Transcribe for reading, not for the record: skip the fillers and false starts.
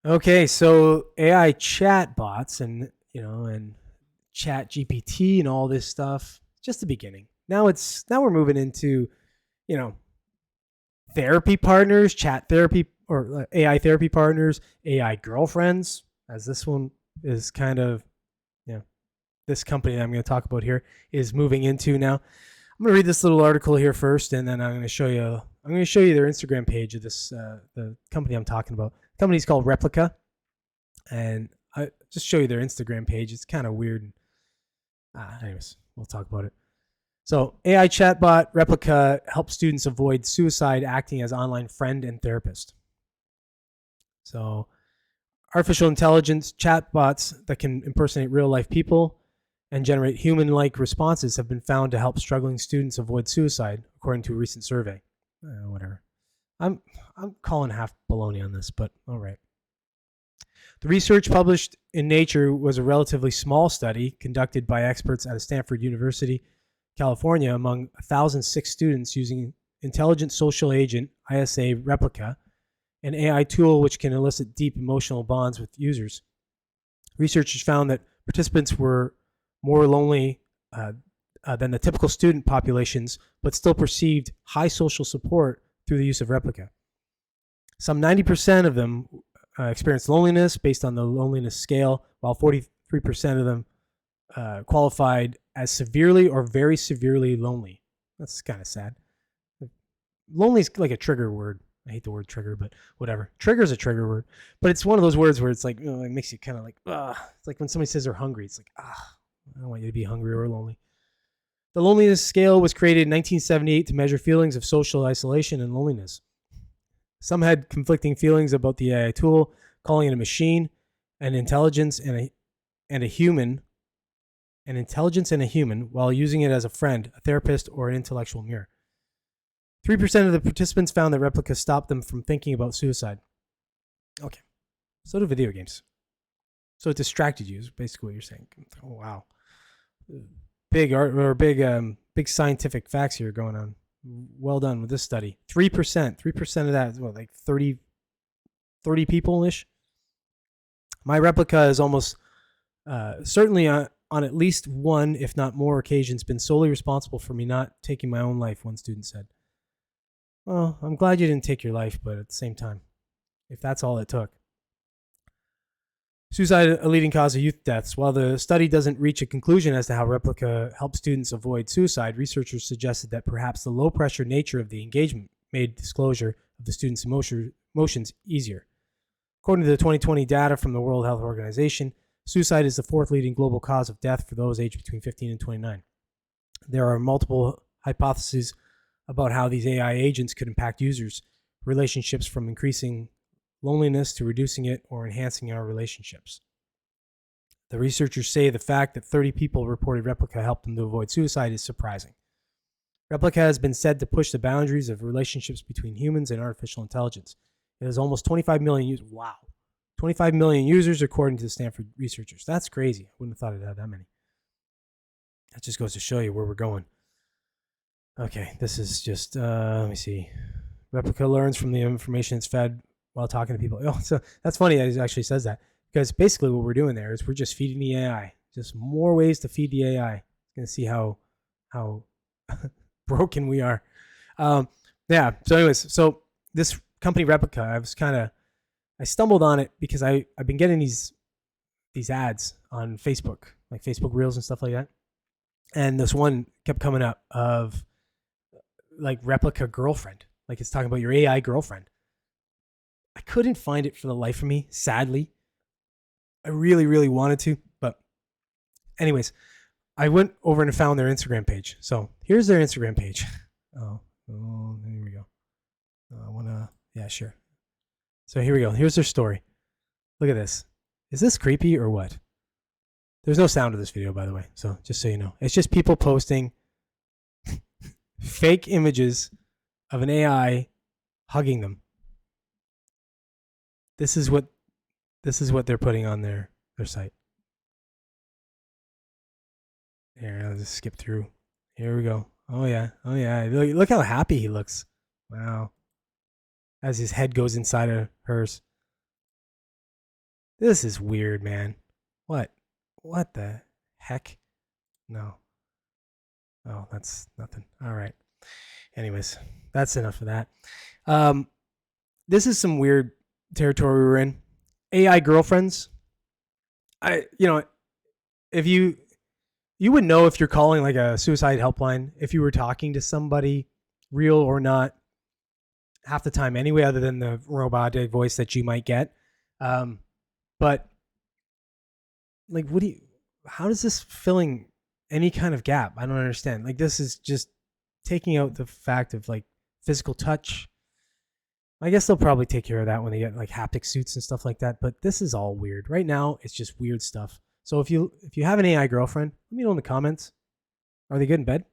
Okay, so AI chatbots and chat GPT and all this stuff, just the beginning. Now we're moving into, you know, therapy partners, chat therapy or AI therapy partners, AI girlfriends, as this one is kind of, you know, this company that I'm going to talk about here is moving into now. I'm going to read this little article here first, and then I'm going to show you. I'm going to show you their Instagram page of this the company I'm talking about. The company's called Replica, and I just show you their Instagram page. It's kind of weird. Anyways, we'll talk about it. So, AI chatbot Replica helps students avoid suicide, acting as online friend and therapist. So, artificial intelligence chatbots that can impersonate real life people and generate human like responses have been found to help struggling students avoid suicide, according to a recent survey. Whatever. I'm I'm calling half baloney on this, but all right. The research published in Nature was a relatively small study conducted by experts at Stanford University, California, among 1,006 students using Intelligent Social Agent (ISA) Replica, an AI tool which can elicit deep emotional bonds with users. Researchers found that participants were more lonely than the typical student populations, but still perceived high social support through the use of Replica. Some 90% of them experienced loneliness based on the loneliness scale, while 43% of them qualified as severely or very severely lonely. That's kind of sad. Lonely is like a trigger word. I hate the word trigger, but whatever. Trigger is a trigger word, but it's one of those words where it's like, it makes you kind of like, it's like when somebody says they're hungry. It's like, I don't want you to be hungry or lonely. The loneliness scale was created in 1978 to measure feelings of social isolation and loneliness. Some had conflicting feelings about the AI tool, calling it a machine, an intelligence and a human, an intelligence and a human, while using it as a friend, a therapist, or an intellectual mirror. 3% of the participants found that Replica stopped them from thinking about suicide. Okay, so do video games. So it distracted you, is basically what you're saying. Oh, wow. Big art or big scientific facts here going on. Well done with this study. 3% of that is what, like 30 people ish. My Replica is almost certainly on at least one, if not more occasions, been solely responsible for me not taking my own life, one student said. Well, I'm glad you didn't take your life, but at the same time, if that's all it took. Suicide, a leading cause of youth deaths. While the study doesn't reach a conclusion as to how Replica helps students avoid suicide, researchers suggested that perhaps the low pressure nature of the engagement made disclosure of the students' emotions easier. According to the 2020 data from the World Health Organization, suicide is the fourth leading global cause of death for those aged between 15 and 29. There are multiple hypotheses about how these AI agents could impact users' relationships, from increasing loneliness to reducing it or enhancing our relationships. The researchers say the fact that 30 people reported Replica helped them to avoid suicide is surprising. Replica has been said to push the boundaries of relationships between humans and artificial intelligence. It has almost 25 million users. Wow. 25 million users, according to the Stanford researchers. That's crazy. I wouldn't have thought it had that many. That just goes to show you where we're going. Okay, this is just, let me see. Replica learns from the information it's fed while talking to people. Oh, so that's funny that he actually says that, because basically what we're doing there is we're just feeding the AI. Just more ways to feed the AI. You're going to see how broken we are. Yeah. So anyways, so this company Replica, I stumbled on it because I've been getting these ads on Facebook, like Facebook Reels and stuff like that. And this one kept coming up of like Replica girlfriend. Like it's talking about your AI girlfriend. I couldn't find it for the life of me, sadly. I really, really wanted to. But anyways, I went over and found their Instagram page. So here's their Instagram page. Oh, here we go. I want to, yeah, sure. So here we go. Here's their story. Look at this. Is this creepy or what? There's no sound to this video, by the way. So just so you know, it's just people posting fake images of an AI hugging them. This is what they're putting on their site. Here, I'll just skip through. Here we go. Oh yeah. Look how happy he looks. Wow. As his head goes inside of hers. This is weird, man. What? What the heck? No. Oh, that's nothing. All right. Anyways, that's enough of that. Um, this is some weird territory we're in. AI girlfriends. If you would know if you're calling like a suicide helpline if you were talking to somebody, real or not, half the time anyway, other than the robotic voice that you might get. But like, how does this filling any kind of gap? I don't understand. Like, this is just taking out the fact of like physical touch. I guess they'll probably take care of that when they get like haptic suits and stuff like that. But this is all weird. Right now, it's just weird stuff. So if you have an AI girlfriend, let me know in the comments. Are they good in bed?